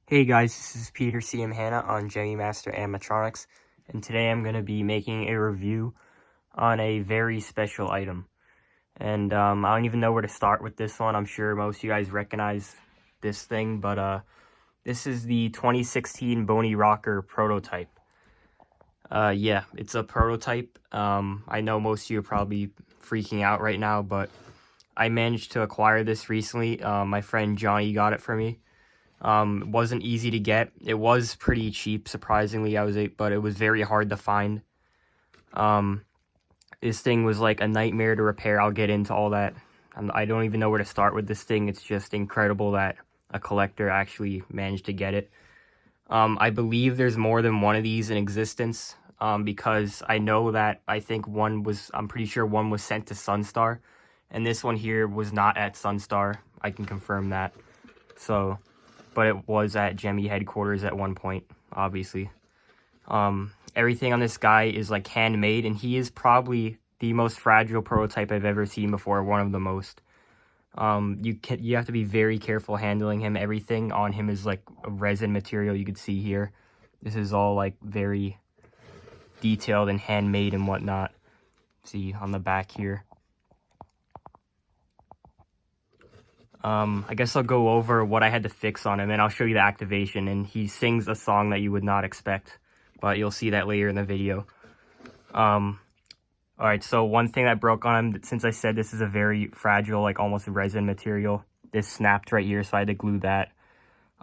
Hey guys, this is Peter CM Hanna on Gemmy Master Animatronics, and today I'm going to be making a review on a very special item. And I don't even know where to start with this one. I'm sure most of you guys recognize this thing, but this is the 2016 Bony Rocker prototype. Yeah, it's a prototype. I know most of you are probably freaking out right now, but I managed to acquire this recently. My friend Johnny got it for me. It wasn't easy to get. It was pretty cheap, surprisingly. But it was very hard to find. This thing was like a nightmare to repair. I'll get into all that. I don't even know where to start with this thing. It's just incredible that a collector actually managed to get it. I believe there's more than one of these in existence, because I know that I'm pretty sure one was sent to Sunstar, and this one here was not at Sunstar. I can confirm that. So, but it was at Gemmy headquarters at one point, obviously. Everything on this guy is like handmade, and he is probably the most fragile prototype I've ever seen before, one of the most. You have to be very careful handling him. Everything on him is like a resin material. You can see here, this is all like very detailed and handmade and whatnot. See on the back here. I guess I'll go over what I had to fix on him, and I'll show you the activation. And he sings a song that you would not expect, but you'll see that later in the video. Alright, so one thing that broke on him, since I said this is a very fragile, like almost resin material, this snapped right here, so I had to glue that.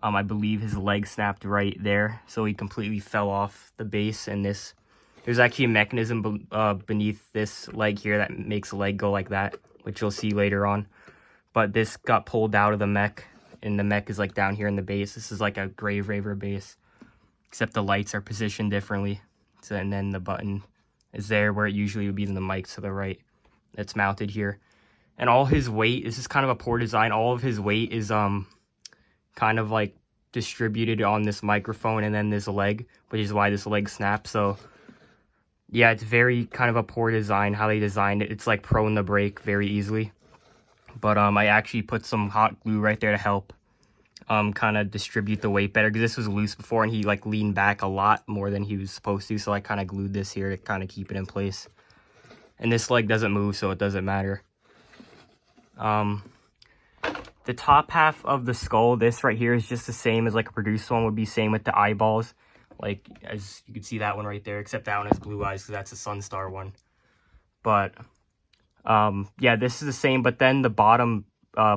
I believe his leg snapped right there, so he completely fell off the base, and there's actually a mechanism beneath this leg here that makes the leg go like that, which you'll see later on. But this got pulled out of the mech, and the mech is like down here in the base. This is like a Grave Raver base, except the lights are positioned differently. So, and then the button is there where it usually would be in the mic to the right. It's mounted here. And all his weight, this is kind of a poor design. All of his weight is kind of like distributed on this microphone and then this leg, which is why this leg snaps. So yeah, it's very kind of a poor design how they designed it. It's like prone to break very easily. But I actually put some hot glue right there to help kind of distribute the weight better, because this was loose before and he like leaned back a lot more than he was supposed to. So I kind of glued this here to kind of keep it in place. And this leg doesn't move, so it doesn't matter. The top half of the skull, this right here, is just the same as like a produced one would be. Same with the eyeballs, like as you can see that one right there, except that one has blue eyes because that's a Sunstar one. But yeah, this is the same, but then the bottom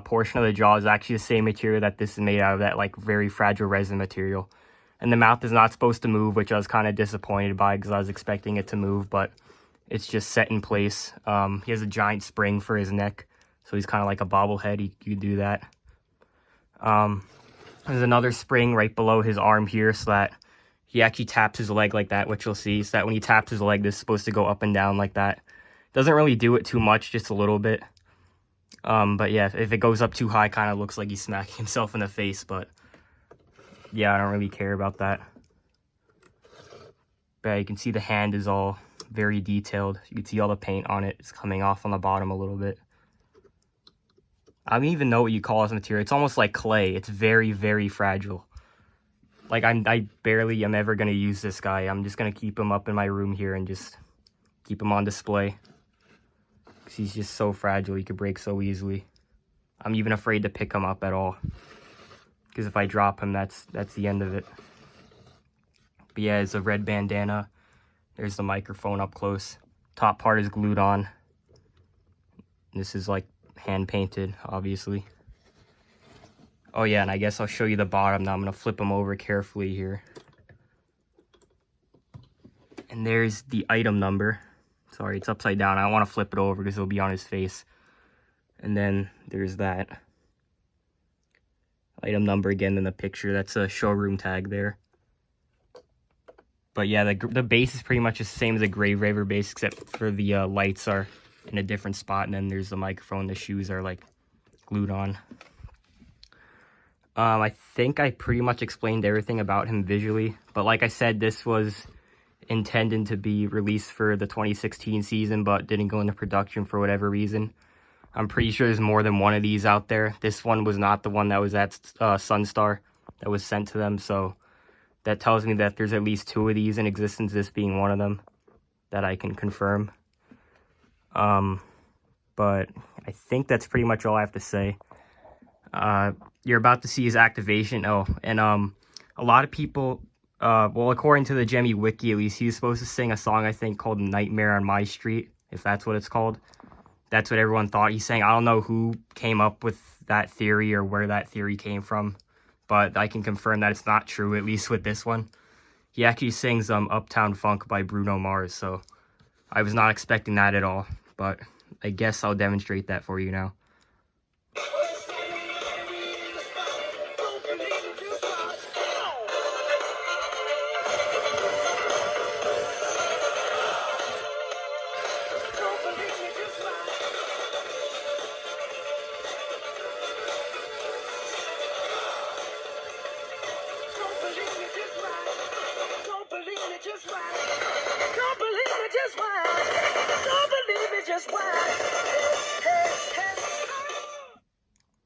portion of the jaw is actually the same material that this is made out of, that like very fragile resin material. And the mouth is not supposed to move, which I was kind of disappointed by because I was expecting it to move, but it's just set in place. He has a giant spring for his neck, so he's kind of like a bobblehead. You could do that. There's another spring right below his arm here, so that he actually taps his leg like that, which you'll see. So that when he taps his leg, this is supposed to go up and down like that. Doesn't really do it too much, just a little bit. But yeah, if it goes up too high, kind of looks like he's smacking himself in the face, but yeah, I don't really care about that. But you can see the hand is all very detailed. You can see all the paint on it is coming off on the bottom a little bit. I don't even know what you call this material. It's almost like clay. It's very, very fragile. Like I barely am ever going to use this guy. I'm just going to keep him up in my room here and just keep him on display. He's just so fragile, he could break so easily. I'm even afraid to pick him up at all, because if I drop him, that's the end of it. But yeah, it's a red bandana. There's the microphone up close. Top part is glued on. This is like hand painted, obviously. Oh yeah, and I guess I'll show you the bottom now. I'm gonna flip him over carefully here. And there's the item number. Sorry, it's upside down. I don't want to flip it over because it'll be on his face. And then there's that item number again in the picture. That's a showroom tag there. But yeah, the base is pretty much the same as a Grave Raver base, except for the lights are in a different spot. And then there's the microphone. The shoes are like glued on. I think I pretty much explained everything about him visually. But like I said, this was intended to be released for the 2016 season, but didn't go into production for whatever reason. I'm pretty sure there's more than one of these out there. This one was not the one that was at Sunstar. that was sent to them. So that tells me that there's at least 2 of these in existence, this being one of them that I can confirm. But I think that's pretty much all I have to say. You're about to see his activation. Oh, and a lot of people, well, according to the Gemmy wiki at least, he's supposed to sing a song, I think, called Nightmare on My Street, if that's what it's called. That's what everyone thought he sang. I don't know who came up with that theory or where that theory came from, but I can confirm that it's not true, at least with this one. He actually sings Uptown Funk by Bruno Mars, so I was not expecting that at all, but I guess I'll demonstrate that for you now.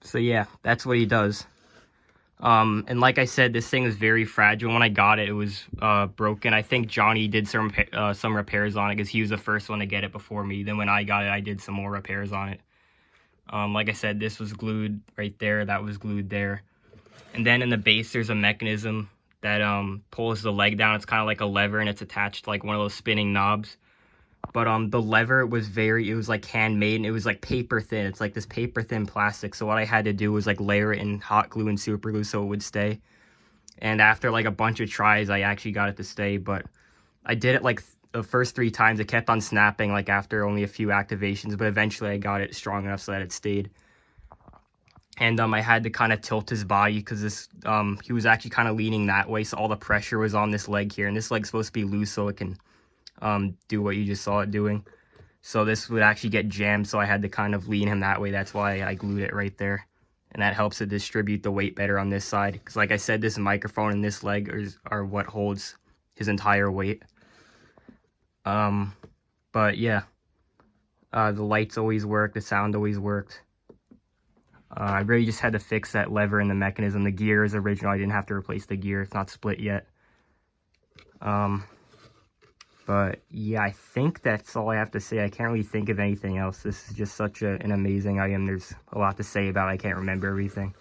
So yeah, that's what he does. And like I said, this thing is very fragile. When I got it, it was broken. I think Johnny did some repairs on it because he was the first one to get it before me. Then when I got it, I did some more repairs on it. Like I said, this was glued right there. That was glued there. And then in the base, there's a mechanism that pulls the leg down. It's kind of like a lever, and it's attached to like one of those spinning knobs. But the lever was it was like handmade, and it was like paper thin. It's like this paper thin plastic. So what I had to do was like layer it in hot glue and super glue so it would stay. And after like a bunch of tries, I actually got it to stay. But I did it like the first 3 times. It kept on snapping like after only a few activations. But eventually I got it strong enough so that it stayed. And I had to kind of tilt his body because this he was actually kind of leaning that way. So all the pressure was on this leg here. And this leg's supposed to be loose so it can do what you just saw it doing. So this would actually get jammed, so I had to kind of lean him that way. That's why I glued it right there, and that helps to distribute the weight better on this side, because like I said, this microphone and this leg are what holds his entire weight. But yeah, the lights always worked, the sound always worked. I really just had to fix that lever and the mechanism. The gear is original. I didn't have to replace the gear. It's not split yet. But yeah, I think that's all I have to say. I can't really think of anything else. This is just such an amazing item. There's a lot to say about it. I can't remember everything.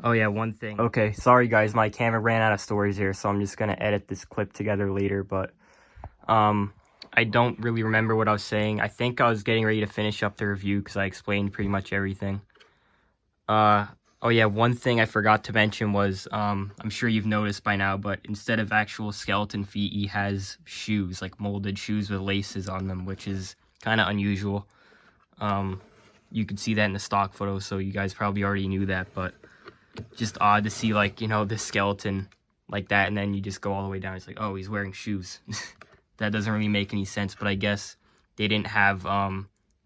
Oh yeah, one thing. Okay, sorry guys, my camera ran out of storage here, so I'm just gonna edit this clip together later. But I don't really remember what I was saying. I think I was getting ready to finish up the review because I explained pretty much everything. Oh yeah, one thing I forgot to mention was, I'm sure you've noticed by now, but instead of actual skeleton feet, he has shoes, like molded shoes with laces on them, which is kind of unusual. You could see that in the stock photo, so you guys probably already knew that, but just odd to see, like, you know, this skeleton like that, and then you just go all the way down. It's like, oh, he's wearing shoes. That doesn't really make any sense, but I guess they didn't have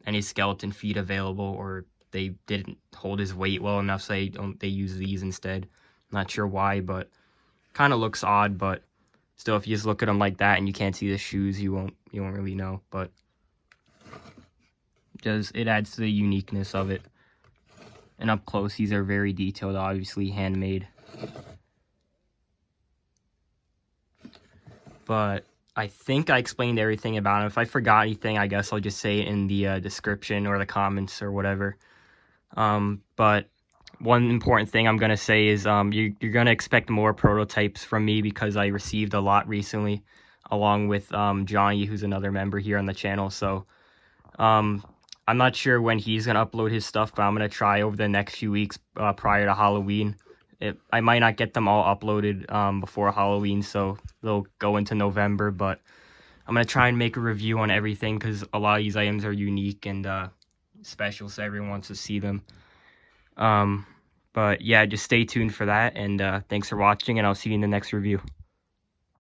any skeleton feet available, or they didn't hold his weight well enough, so they use these instead. Not sure why, but kind of looks odd. But still, if you just look at them like that and you can't see the shoes, you won't really know. But it adds to the uniqueness of it. And up close, these are very detailed, obviously handmade. But I think I explained everything about him. If I forgot anything, I guess I'll just say it in the description or the comments or whatever. But one important thing I'm going to say is you're going to expect more prototypes from me because I received a lot recently, along with Johnny, who's another member here on the channel. So I'm not sure when he's going to upload his stuff, but I'm going to try over the next few weeks prior to Halloween. I might not get them all uploaded before Halloween, so they'll go into November, but I'm going to try and make a review on everything because a lot of these items are unique and special, so everyone wants to see them. But yeah, just stay tuned for that, and thanks for watching, and I'll see you in the next review.